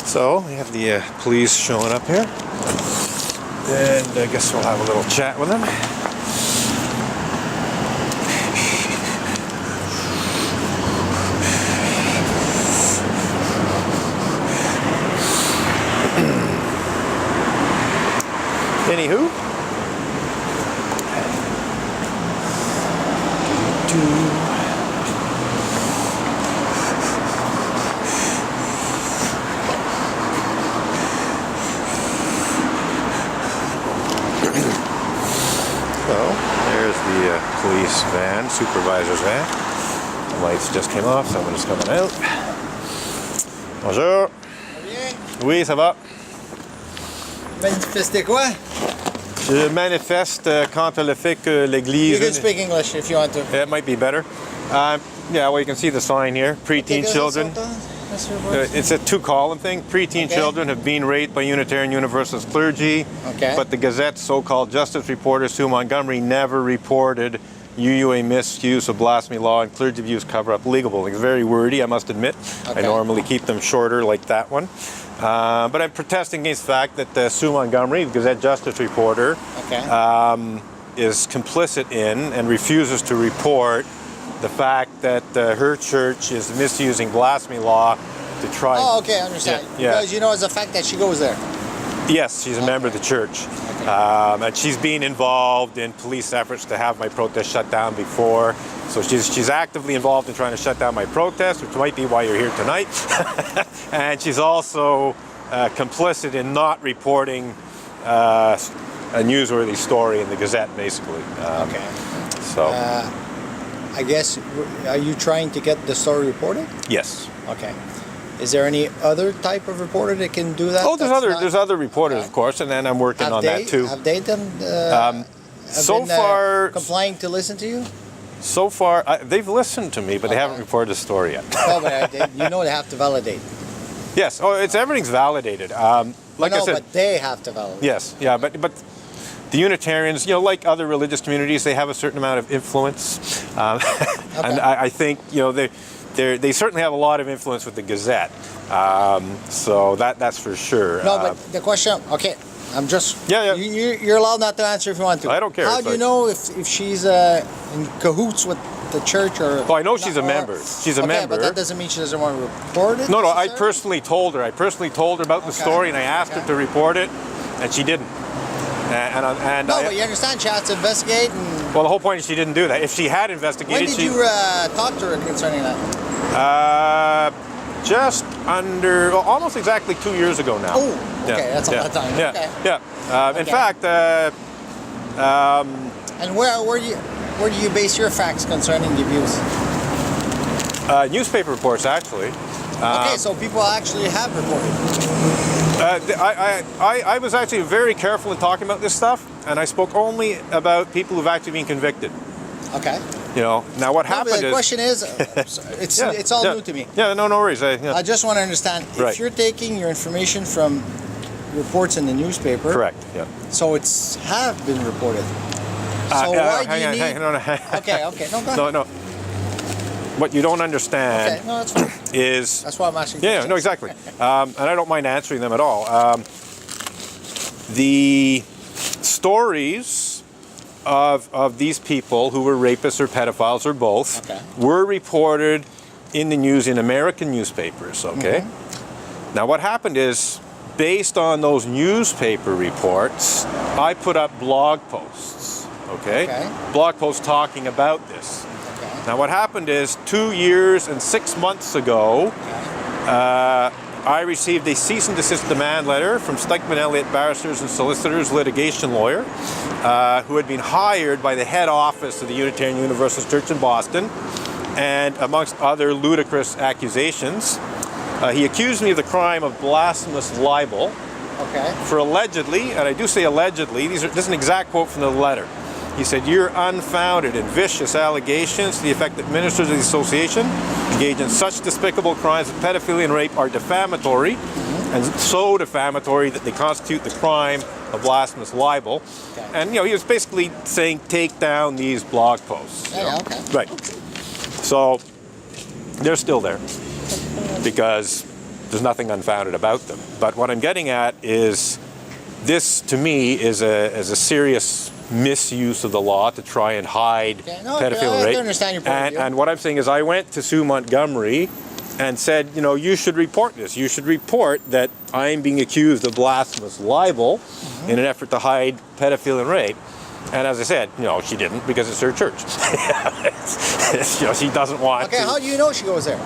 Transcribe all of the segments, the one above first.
So we have the police showing up here, and I guess we'll have a little chat with them. Anywho. Police van, supervisor's van. The lights just came off, someone is coming out. Bonjour. Oui, ça va. Manifester quoi? Je manifeste contre le fait que l'église... You can speak English if you want to. It might be better. Yeah, well, you can see the sign here. Preteen children. It's a two-column thing. Preteen children have been raped by Unitarian Universalist clergy. Okay. But the Gazette's so-called justice reporter, Sue Montgomery, never reported UUA misuse of blasphemy law and clergy abuse cover-up legal bullying. It's very wordy, I must admit. Okay. I normally keep them shorter like that one. But I'm protesting against the fact that Sue Montgomery, the Gazette justice reporter, is complicit in and refuses to report the fact that her church is misusing blasphemy law to try... Oh, okay, I understand. Yeah. Because you know it's a fact that she goes there. Yes, she's a member of the church. And she's been involved in police efforts to have my protest shut down before. So she's actively involved in trying to shut down my protest, which might be why you're here tonight. And she's also complicit in not reporting a newsworthy story in the Gazette, basically. So... I guess, are you trying to get the story reported? Yes. Okay. Is there any other type of reporter that can do that? Oh, there's other reporters, of course, and then I'm working on that too. Have they done? Far, complying to listen to you. So far, they've listened to me, but they haven't reported the story yet. No, but you know they have to validate. Yes. Oh, everything's validated. Like I said, but they have to validate. Yes. Yeah, but the Unitarians, you know, like other religious communities, they have a certain amount of influence, and I think, you know, they certainly have a lot of influence with the Gazette. So that's for sure. No, but the question, I'm just... Yeah. You're allowed not to answer if you want to. I don't care. How do you know if she's in cahoots with the church or... Well, I know she's a member. She's a member. But that doesn't mean she doesn't want to report it? No, I personally told her. I personally told her about the story, and I asked her to report it, and she didn't. But you understand she has to investigate. Well, the whole point is she didn't do that. If she had investigated... When did you talk to her concerning that? Just under, almost exactly 2 years ago now. Oh, okay, that's a lot of time. Yeah. In fact... and where do you base your facts concerning the abuse? Newspaper reports, actually. So people actually have reported. I was actually very careful in talking about this stuff, and I spoke only about people who've actually been convicted. Okay. You know, now what happened is... The question is, it's all new to me. Yeah, no worries. I just want to understand, if you're taking your information from reports in the newspaper... Correct, yeah. So it's have been reported. So why do you need... Okay, no, go ahead. No. What you don't understand that's fine. is... That's why I'm asking. Yeah, no, exactly. And I don't mind answering them at all. The stories of these people who were rapists or pedophiles or both were reported in the news in American newspapers, Now what happened is, based on those newspaper reports, I put up blog posts, blog posts talking about this. Now what happened is 2 years and 6 months ago, I received a cease and desist demand letter from Stikeman Elliott Barristers and Solicitors litigation lawyer who had been hired by the head office of the Unitarian Universalist Church in Boston, and amongst other ludicrous accusations, he accused me of the crime of blasphemous libel for allegedly, and I do say allegedly, this is an exact quote from the letter. He said, "Your unfounded and vicious allegations to the effect that ministers of the association engage in such despicable crimes of pedophilia and rape are defamatory, and so defamatory that they constitute the crime of blasphemous libel." And, you know, he was basically saying, take down these blog posts. Right. So, they're still there. because there's nothing unfounded about them. But what I'm getting at is this, to me, is a serious misuse of the law to try and hide pedophilia rape. I understand your point of view. And what I'm saying is I went to Sue Montgomery and said, you know, you should report this. You should report that I'm being accused of blasphemous libel in an effort to hide pedophilia and rape. And as I said, you know, she didn't because it's her church. You know, she doesn't want Okay, to. how do you know she goes there?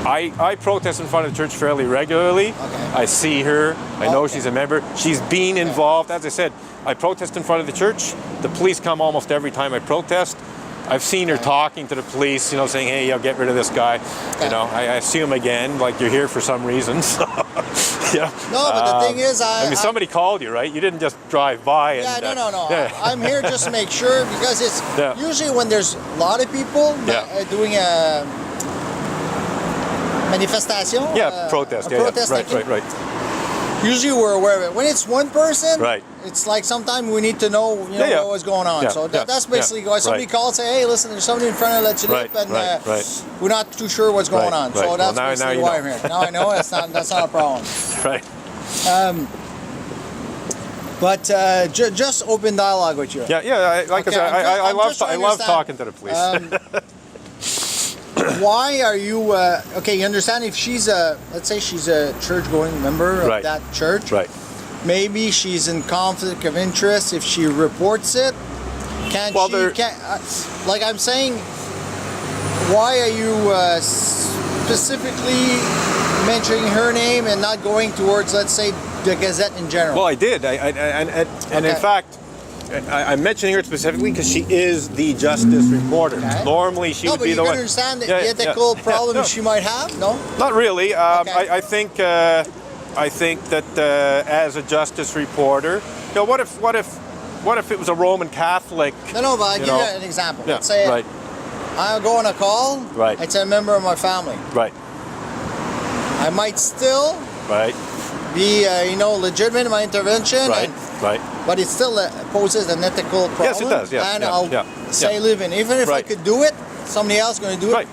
I protest in front of the church fairly regularly. Okay. I see her. I know she's a member. She's been involved. As I said, I protest in front of the church. The police come almost every time I protest. I've seen her talking to the police, you know, saying, hey, I'll get rid of this guy. Okay. You know, I assume again, like you're here for some reason. So, you know, No, but the thing is, I mean, somebody called you, right? You didn't just drive by. Yeah, and, no. Yeah. I'm here just to make sure, because it's Yeah. usually when there's a lot of people doing a manifestation. Protest. A protest, Right. Usually we're aware of it. When it's one person, Right. it's like sometimes we need to know, what's going on. Yeah, So that's basically why somebody right. calls, say, hey, listen, there's somebody in front of the Tulippe, and right. we're not too sure what's going on. Right. So that's Well, now basically you why know. I'm here. Now I know that's not a problem. Right. But just open dialogue with you. Yeah. Like Okay, I said, I'm just I trying to love understand. talking to the police. Why are you okay? You understand if she's let's say she's a church-going member of Right. that church. Right. Maybe she's in conflict of interest if she reports it. Like I'm saying, why are you specifically mentioning her name and not going towards, let's say, the Gazette in general? Well, I did. And in fact, I'm mentioning her specifically because she is the justice reporter. Okay. Normally, she would be the one. No, but you can understand the ethical problems she might have, no? Not really. Okay. I think that as a justice reporter, you know, what if it was a Roman Catholic? No, but I'll give you an example. Yeah, Let's say right. I'll go on a call. Right. It's a member of my family. Right. I might still Right. be, legitimate in my intervention. Right. Right. But it still poses an ethical problem. Yes, it does. Yeah. And yeah, I'll yeah, say yeah. live in. Even if I Right. could do it, somebody else is going to do it. Right.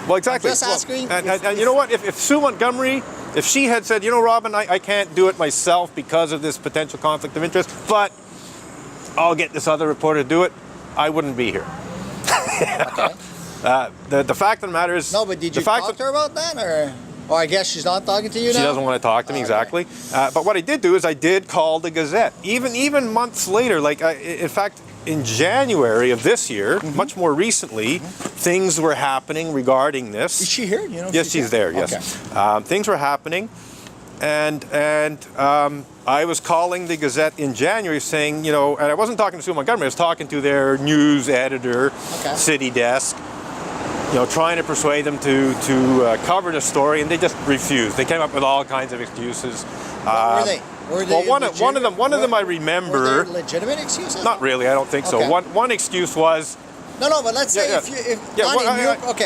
Well, exactly. I'm just asking And you know what? If Sue Montgomery, if she had said, you know, Robin, I can't do it myself because of this potential conflict of interest, but I'll get this other reporter to do it, I wouldn't be here. Okay. The fact of the matter is... No, but did you talk to her about that? Or I guess she's not talking to you now? She doesn't want to talk to me, exactly. But what I did do is I did call the Gazette. Even months later, in fact, in January of this year, much more recently, things were happening regarding this. Is she here? You know, Yes, she's there, yes. Okay. Things were happening, and I was calling the Gazette in January saying, you know, and I wasn't talking to Sue Montgomery, I was talking to their news editor, city desk, you know, trying to persuade them to cover the story, and they just refused. They came up with all kinds of excuses. Were they? Well, one of them I remember. Were there legitimate excuses? Not really, I don't think so. Okay. One excuse was. No, but let's say okay,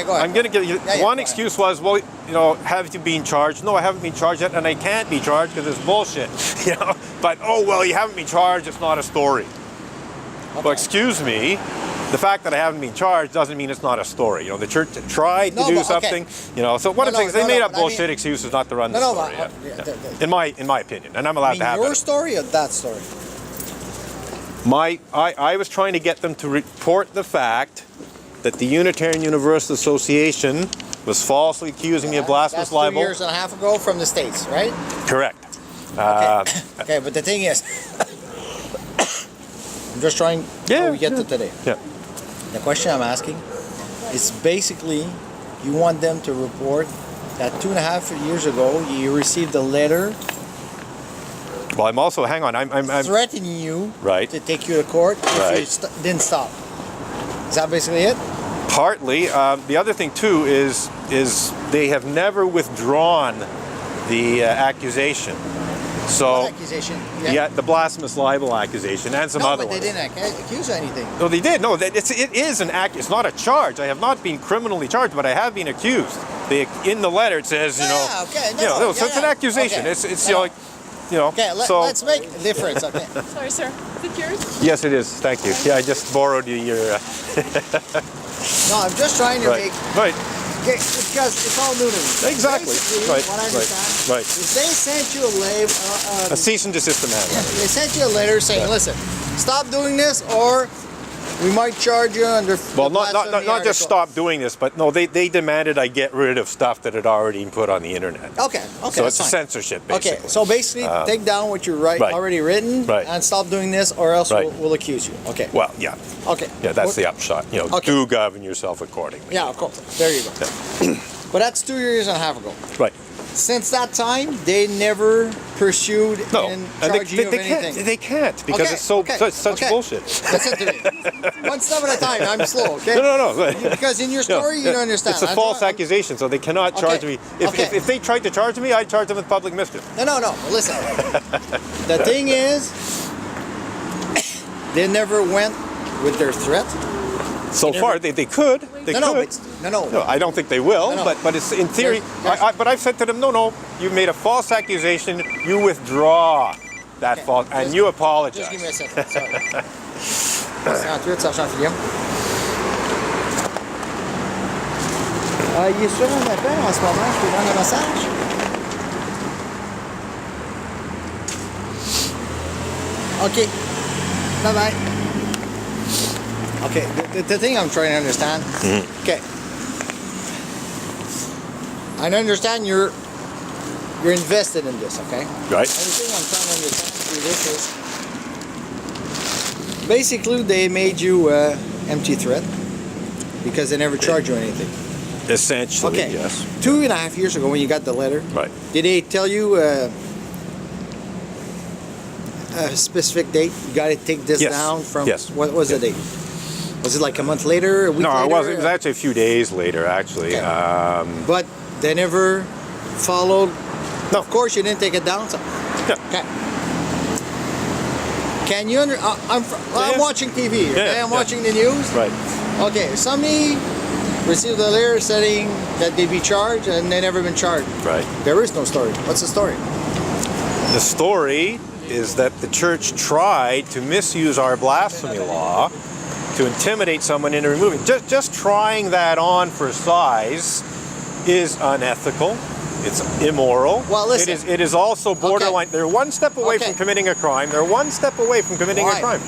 go ahead. I'm going to give you one excuse was, well, you know, have you been charged? No, I haven't been charged yet, and I can't be charged because it's bullshit. You know, but you haven't been charged. It's not a story. Okay. Well, excuse me. The fact that I haven't been charged doesn't mean it's not a story. You know, the church tried to do something. You know, so one of the things they made up bullshit excuses not to run the story. In my opinion, and I'm allowed to have your that. story or that story? I was trying to get them to report the fact that the Unitarian Universalist Association was falsely accusing me of blasphemous libel. 2 years and a half ago from the States, right? Correct. Okay, but the thing is, I'm just trying how we get to today. Yeah. The question I'm asking is basically, you want them to report that 2.5 years ago you received a letter. Well, I'm also, hang on, I'm threatening you to take you to court if you didn't stop. Is that basically it? Partly. The other thing too is they have never withdrawn the accusation. So what accusation? Yeah, the blasphemous libel accusation and some other ones. No, but they didn't accuse anything. No, they did. No, it is an act. It's not a charge. I have not been criminally charged, but I have been accused. In the letter it says, so it's an accusation. Okay. It's you know. Okay, let's make a difference. Okay. Sorry, sir. Is it yours? Yes, it is. Thank you. Yeah, I just borrowed your. No, I'm just trying to make. Right. Okay, because it's all new to me. Exactly. Basically, Right, what I right, understand right. is they sent you A cease and desist demand. they sent you a letter saying, listen, stop doing this or we might charge you under Well, the not blasphemy just article. stop doing this, but no, they demanded I get rid of stuff that had already been put on the internet. Okay, So that's it's fine. censorship, basically. Okay, so basically take down what you right. already written Right. and stop doing this or else Right. we'll accuse you. Okay. Well, yeah. Okay. Yeah, that's the upshot. You know, Okay. do govern yourself accordingly. Yeah, of course. There you go. But that's 2 years and a half ago. Right. Since that time, they never pursued No, and and charged you of they anything. can't. They can't because Okay, it's so okay, such okay. bullshit. Listen to me. One step at a time. I'm slow, okay? No. Because in your story, you don't understand. It's a I'm false trying- accusation, so they cannot charge Okay, me. If, okay. if they tried to charge me, I'd charge them with public mischief. No. Listen. The thing is, they never went with their threat. So never- far, they could. They No, could. no. I don't think they will, No. but it's in theory. There's- But I've said to them, no, you made a false accusation. You withdraw that Okay, false, and just- you apologize. Just give me a second. Sorry. 58, Sergent Fillon. Il est sur un appel en ce moment. Je peux prendre un message? OK. Bye-bye. Okay, the thing I'm trying to understand. Okay. I understand you're invested in this, okay? Right. And the thing I'm trying to understand through this is basically they made you empty threat because they never charge you anything. Essentially, Okay. yes. 2.5 years ago when you got the letter, Right. did they tell you a specific date? You got to take this Yes. down from. Yes. What was the date? Was it like a month later? A week No, later? it wasn't. It was actually a few days later, actually. Okay. But they never followed. No. Of course, you didn't take it down. So. Yeah. Okay. Can you I'm Yeah. watching TV. Okay? Yeah, I'm yeah. watching the news. Right. Okay. Somebody received a letter saying that they'd be charged, and they never been charged. Right. There is no story. What's the story? The story is that the church tried to misuse our blasphemy law to intimidate someone into removing. Just trying that on for size is unethical. It's immoral. Well, listen. It is also borderline. Okay. They're one step away Okay. from committing a crime. They're one step away from committing Why? a crime.